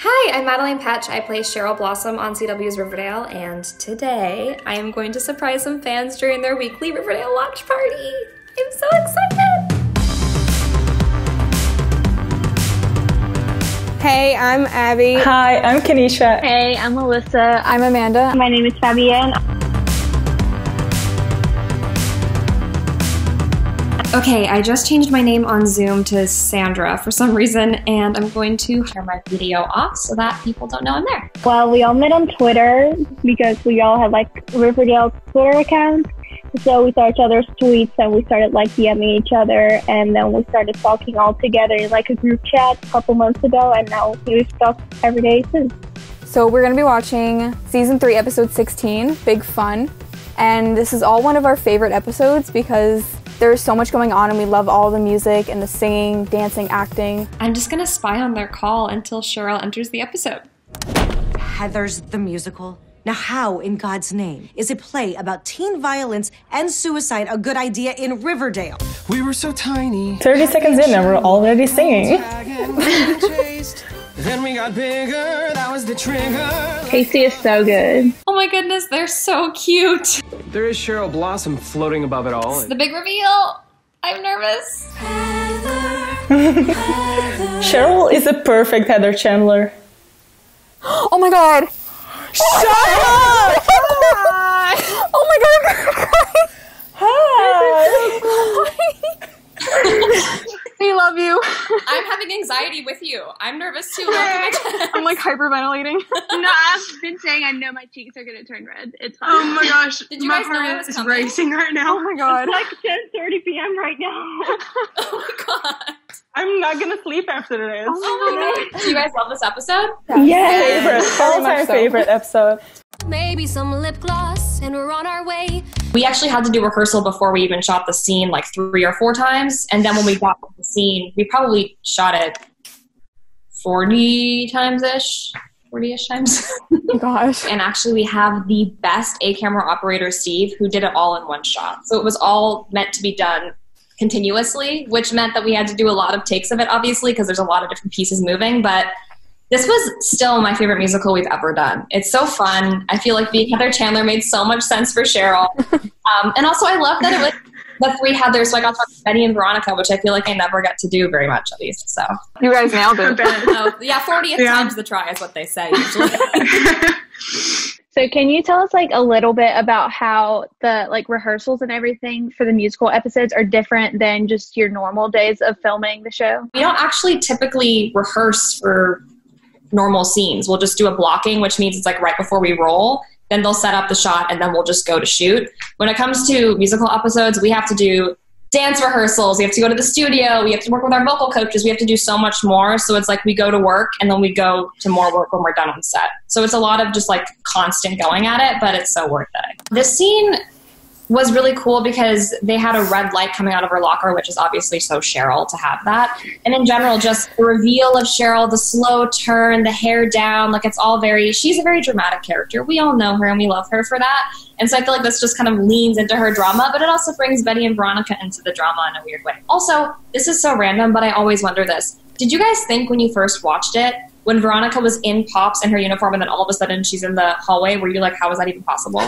Hi, I'm Madelaine Petsch. I play Cheryl Blossom on CW's Riverdale, and today I am going to surprise some fans during their weekly Riverdale watch party. I'm so excited! Hey, I'm Abby. Hi, I'm Kanisha. Hey, I'm Melissa. I'm Amanda. My name is Fabienne. Okay, I just changed my name on Zoom to Sandra for some reason, and I'm going to turn my video off so that people don't know I'm there. Well, we all met on Twitter because we all have like Riverdale Twitter accounts. So we saw each other's tweets and we started like DMing each other, and then we started talking all together in like a group chat a couple months ago, and now we've talked every day since. So we're going to be watching Season 3, Episode 16, Big Fun. And this is all one of our favorite episodes because there's so much going on and we love all the music and the singing, dancing, acting. I'm just going to spy on their call until Cheryl enters the episode. Heather's the musical? Now how, in God's name, is a play about teen violence and suicide a good idea in Riverdale? We were so tiny. 30 seconds in and we're already singing. Then we got bigger, that was the trigger. Casey is so good. Oh my goodness, they're so cute. There is Cheryl Blossom floating above it all. It's the big reveal. I'm nervous. Cheryl is a perfect Heather Chandler. Oh my god! Shut up! Oh my god, I'm gonna cry! Hi! We love you. I'm having anxiety with you. I'm nervous too. I'm like hyperventilating. No, I've been saying I know my cheeks are gonna turn red. It's fine. Oh my gosh. Did you guys know I was It's coming? racing right now. Oh my god. It's like 10:30 p.m. right now. Oh my god. I'm not gonna sleep after this. Oh my god. Do you guys love this episode? Favorite, all-time favorite episode. Maybe some lip gloss and we're on our way. We actually had to do rehearsal before we even shot the scene like 3 or 4 times. And then when we got the scene, we probably shot it 40 times-ish. 40-ish times. Oh gosh. And actually we have the best A-camera operator, Steve, who did it all in one shot. So it was all meant to be done continuously, which meant that we had to do a lot of takes of it, obviously, because there's a lot of different pieces moving. But this was still my favorite musical we've ever done. It's so fun. I feel like being Heather Chandler made so much sense for Cheryl. And also I love that it was the 3 Heathers, so I got to talk to Betty and Veronica, which I feel like I never get to do very much, at least. So You guys nailed it. oh, yeah, 40th time's the try is what they say usually. So can you tell us like a little bit about how the like rehearsals and everything for the musical episodes are different than just your normal days of filming the show? We don't actually typically rehearse for normal scenes. We'll just do a blocking, which means it's like right before we roll. Then they'll set up the shot and then we'll just go to shoot. When it comes to musical episodes, we have to do dance rehearsals. We have to go to the studio. We have to work with our vocal coaches. We have to do so much more. So it's like we go to work and then we go to more work when we're done on set. So it's a lot of just like constant going at it, but it's so worth it. This scene was really cool because they had a red light coming out of her locker, which is obviously so Cheryl to have that. And in general, just the reveal of Cheryl, the slow turn, the hair down, like it's all she's a very dramatic character. We all know her and we love her for that. And so I feel like this just kind of leans into her drama, but it also brings Betty and Veronica into the drama in a weird way. Also, this is so random, but I always wonder this. Did you guys think when you first watched it, when Veronica was in Pops in her uniform and then all of a sudden she's in the hallway, were you like, how is that even possible?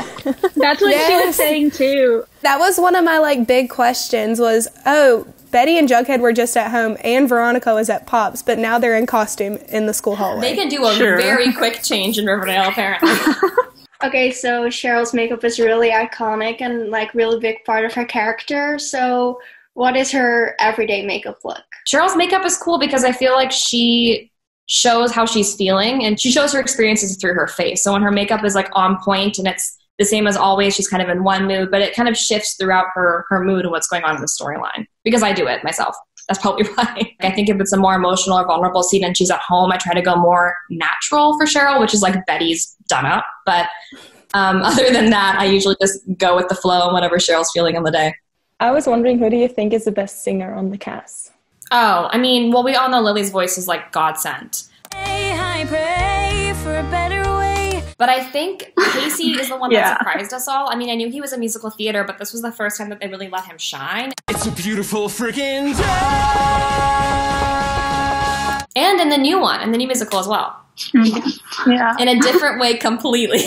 That's what she was saying too. That was one of my like big questions was, oh, Betty and Jughead were just at home and Veronica was at Pops, but now they're in costume in the school hallway. They can do a very quick change in Riverdale, apparently. Okay, so Cheryl's makeup is really iconic and like really big part of her character. So what is her everyday makeup look? Cheryl's makeup is cool because I feel like she shows how she's feeling and she shows her experiences through her face. So when her makeup is like on point and it's the same as always, she's kind of in one mood, but it kind of shifts throughout her mood and what's going on in the storyline. Because I do it myself. That's probably why. I think if it's a more emotional or vulnerable scene and she's at home, I try to go more natural for Cheryl, which is like Betty's done up. But other than that, I usually just go with the flow and whatever Cheryl's feeling in the day. I was wondering, who do you think is the best singer on the cast? Oh, I mean, well, we all know Lily's voice is like God sent. Hey, I pray for a better way. But I think Casey is the one that surprised us all. I mean, I knew he was a musical theater, but this was the first time that they really let him shine. It's a beautiful freaking day. And in the new one, in the new musical as well. Yeah. In a different way completely.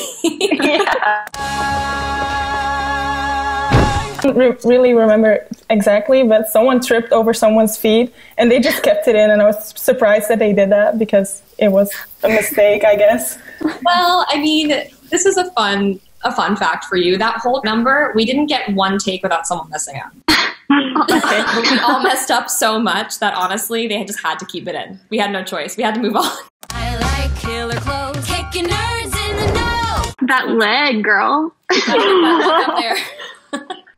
I don't really remember exactly, but someone tripped over someone's feet and they just kept it in, and I was surprised that they did that because it was a mistake, I guess. Well, I mean, this is a fun fact for you. That whole number, we didn't get one take without someone messing up. We all messed up so much that honestly, they just had to keep it in. We had no choice. We had to move on. I like killer clothes, kicking nerds in the nose. That leg, girl. There.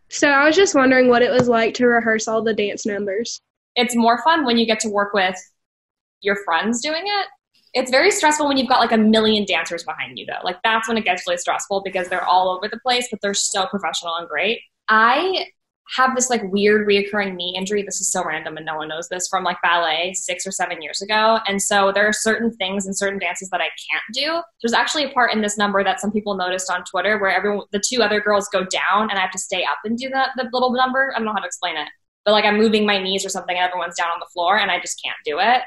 So I was just wondering what it was like to rehearse all the dance numbers. It's more fun when you get to work with your friends doing it. It's very stressful when you've got like a million dancers behind you, though. Like, that's when it gets really stressful because they're all over the place, but they're so professional and great. I have this like weird reoccurring knee injury. This is so random and no one knows this, from like ballet 6 or 7 years ago. And so there are certain things and certain dances that I can't do. There's actually a part in this number that some people noticed on Twitter where the two other girls go down and I have to stay up and do the little number. I don't know how to explain it, but like I'm moving my knees or something and everyone's down on the floor and I just can't do it.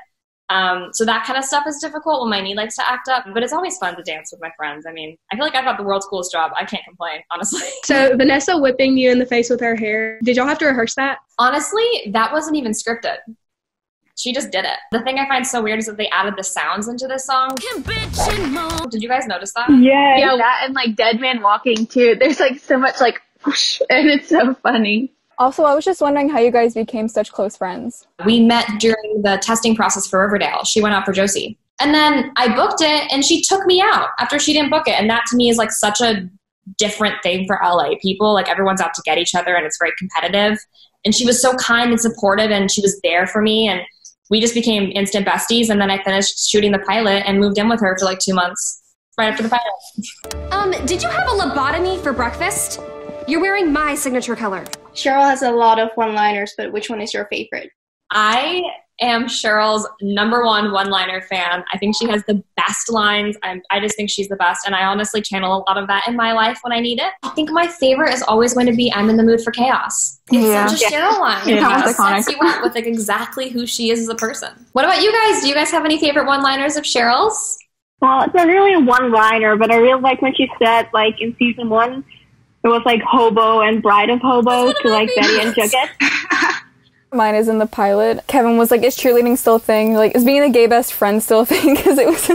So that kind of stuff is difficult when my knee likes to act up, but it's always fun to dance with my friends. I mean, I feel like I've got the world's coolest job. I can't complain, honestly. So Vanessa whipping you in the face with her hair, did y'all have to rehearse that? Honestly, that wasn't even scripted. She just did it. The thing I find so weird is that they added the sounds into this song. Did you guys notice that? Yeah, that and like Dead Man Walking too. There's like so much like whoosh, and it's so funny. Also, I was just wondering how you guys became such close friends. We met during the testing process for Riverdale. She went out for Josie. And then I booked it, and she took me out after she didn't book it. And that to me is like such a different thing for LA people. Like, everyone's out to get each other, and it's very competitive. And she was so kind and supportive, and she was there for me. And we just became instant besties. And then I finished shooting the pilot and moved in with her for like 2 months right after the pilot. Did you have a lobotomy for breakfast? You're wearing my signature color. Cheryl has a lot of one-liners, but which one is your favorite? I am Cheryl's number one one-liner fan. I think she has the best lines. I just think she's the best, and I honestly channel a lot of that in my life when I need it. I think my favorite is always going to be "I'm in the mood for chaos." It's such a Cheryl line. Yeah. It It's iconic. sets you up with like exactly who she is as a person. What about you guys? Do you guys have any favorite one-liners of Cheryl's? Well, it's not really a one-liner, but I really like when she said, like, in season 1, it was like Hobo and Bride of Hobo to like Betty and Jughead. Mine is in the pilot. Kevin was like, is cheerleading still a thing? Like, is being a gay best friend still a thing? Because it's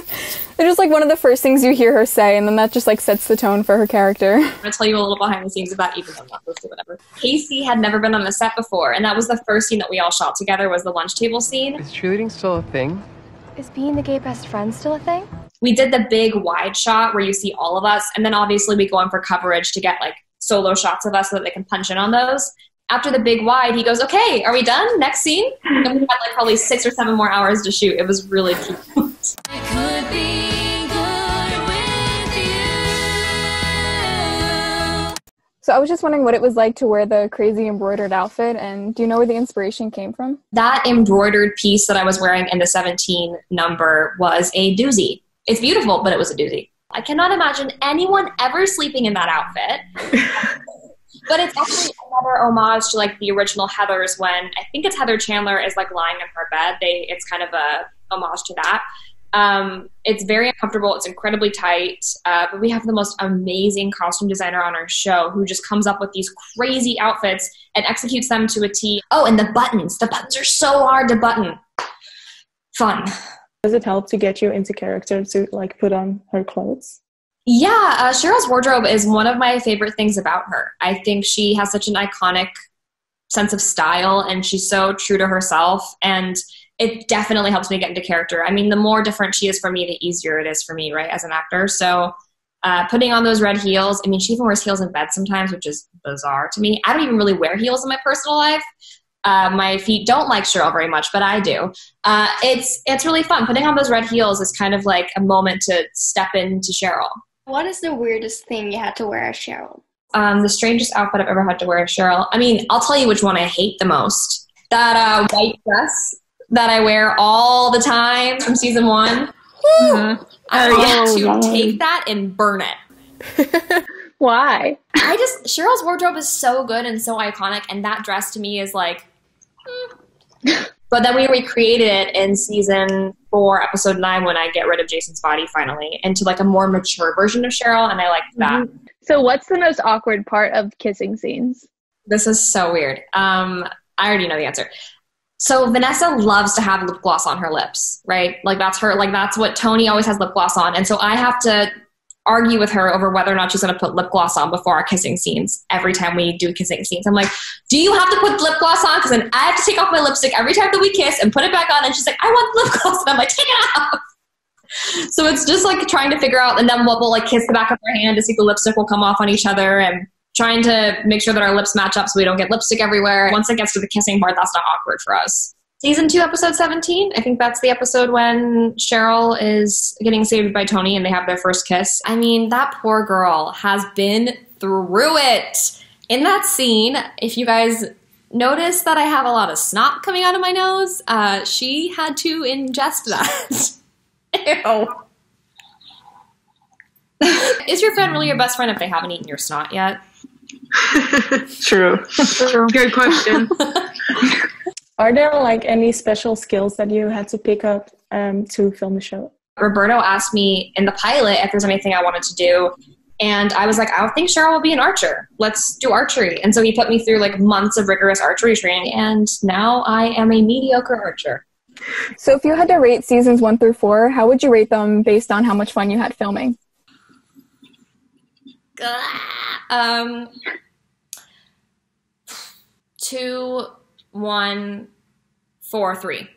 just like one of the first things you hear her say, and then that just like sets the tone for her character. I'm going to tell you a little behind the scenes of that, even though I'm not supposed to, whatever. Casey had never been on the set before, and that was the first scene that we all shot together, was the lunch table scene. Is cheerleading still a thing? Is being the gay best friend still a thing? We did the big wide shot where you see all of us, and then obviously we go in for coverage to get like solo shots of us so that they can punch in on those. After the big wide, he goes, "Okay, are we done? Next scene?" And we had like probably 6 or 7 more hours to shoot. It was really cute. Could be good with you. So I was just wondering what it was like to wear the crazy embroidered outfit, and do you know where the inspiration came from? That embroidered piece that I was wearing in the 17 number was a doozy. It's beautiful, but it was a doozy. I cannot imagine anyone ever sleeping in that outfit. But it's actually another homage to like the original Heathers, when I think it's Heather Chandler is like lying in her bed. It's kind of a homage to that. It's very uncomfortable. It's incredibly tight. But we have the most amazing costume designer on our show who just comes up with these crazy outfits and executes them to a T. Oh, and the buttons. The buttons are so hard to button. Fun. Does it help to get you into character to like put on her clothes? Yeah, Cheryl's wardrobe is one of my favorite things about her. I think she has such an iconic sense of style, and she's so true to herself, and it definitely helps me get into character. I mean, the more different she is from me, the easier it is for me, right, as an actor. So putting on those red heels, I mean, she even wears heels in bed sometimes, which is bizarre to me. I don't even really wear heels in my personal life. My feet don't like Cheryl very much, but I do. It's really fun. Putting on those red heels is kind of like a moment to step into Cheryl. What is the weirdest thing you had to wear as Cheryl? The strangest outfit I've ever had to wear as Cheryl. I mean, I'll tell you which one I hate the most. That white dress that I wear all the time from season 1. I want to take that and burn it. Why? Cheryl's wardrobe is so good and so iconic, and that dress to me is like, But then we recreated it in season 4, episode 9, when I get rid of Jason's body finally, into like a more mature version of Cheryl, and I like that. So what's the most awkward part of kissing scenes? This is so weird. I already know the answer. So Vanessa loves to have lip gloss on her lips, right? Like that's her, like that's what Tony always has lip gloss on. And so I have to argue with her over whether or not she's going to put lip gloss on before our kissing scenes. Every time we do kissing scenes, I'm like, do you have to put lip gloss on? Because then I have to take off my lipstick every time that we kiss and put it back on. And she's like, I want lip gloss. And I'm like, take it off. So it's just like trying to figure out, and then we'll like kiss the back of her hand to see if the lipstick will come off on each other, and trying to make sure that our lips match up so we don't get lipstick everywhere. Once it gets to the kissing part, that's not awkward for us. Season 2, episode 17. I think that's the episode when Cheryl is getting saved by Tony and they have their first kiss. I mean, that poor girl has been through it. In that scene, if you guys notice that I have a lot of snot coming out of my nose, she had to ingest that. Ew. Is your friend really your best friend if they haven't eaten your snot yet? True. Good question. Are there like any special skills that you had to pick up to film the show? Roberto asked me in the pilot if there's anything I wanted to do. And I was like, I don't think Cheryl will be an archer. Let's do archery. And so he put me through like months of rigorous archery training. And now I am a mediocre archer. So if you had to rate seasons 1 through 4, how would you rate them based on how much fun you had filming? 2, 1, 4, 3.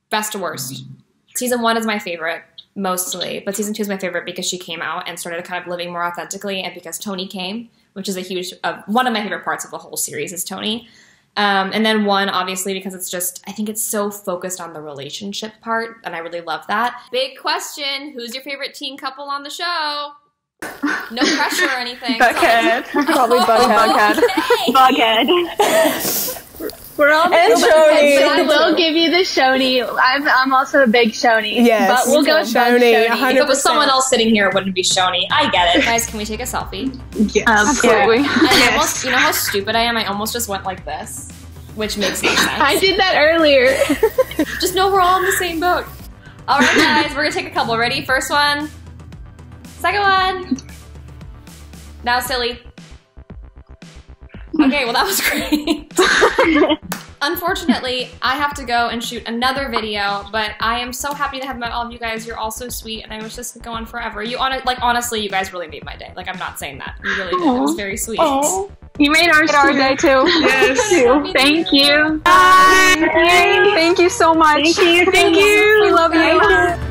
Best to worst. Season 1 is my favorite, mostly, but season 2 is my favorite because she came out and started kind of living more authentically, and because Tony came, which is a huge, one of my favorite parts of the whole series is Tony. And then 1, obviously, because it's just, I think it's so focused on the relationship part, and I really love that. Big question, who's your favorite teen couple on the show? No pressure or anything. Buckhead. Probably Buckhead. Buckhead. We're all big Shoney. I will give you the Shoney. I'm also a big Shoney. Yes. But we'll go with Shoney. 100%. If it was someone else sitting here, it wouldn't be Shoney. I get it. Guys, can we take a selfie? Yes. Absolutely. I almost, you know how stupid I am? I almost just went like this, which makes no sense. I did that earlier. Just know we're all in the same boat. All right, guys, we're going to take a couple. Ready? First one. Second one. Now silly. Okay, well that was great. Unfortunately, I have to go and shoot another video, but I am so happy to have met all of you guys. You're all so sweet, and I wish this could go on forever. Honestly, you guys really made my day. Like, I'm not saying that. You really did. It was very sweet. Aww. You made our day too. Yes. Thank you. Bye. Thank you so much. Thank you. We love you.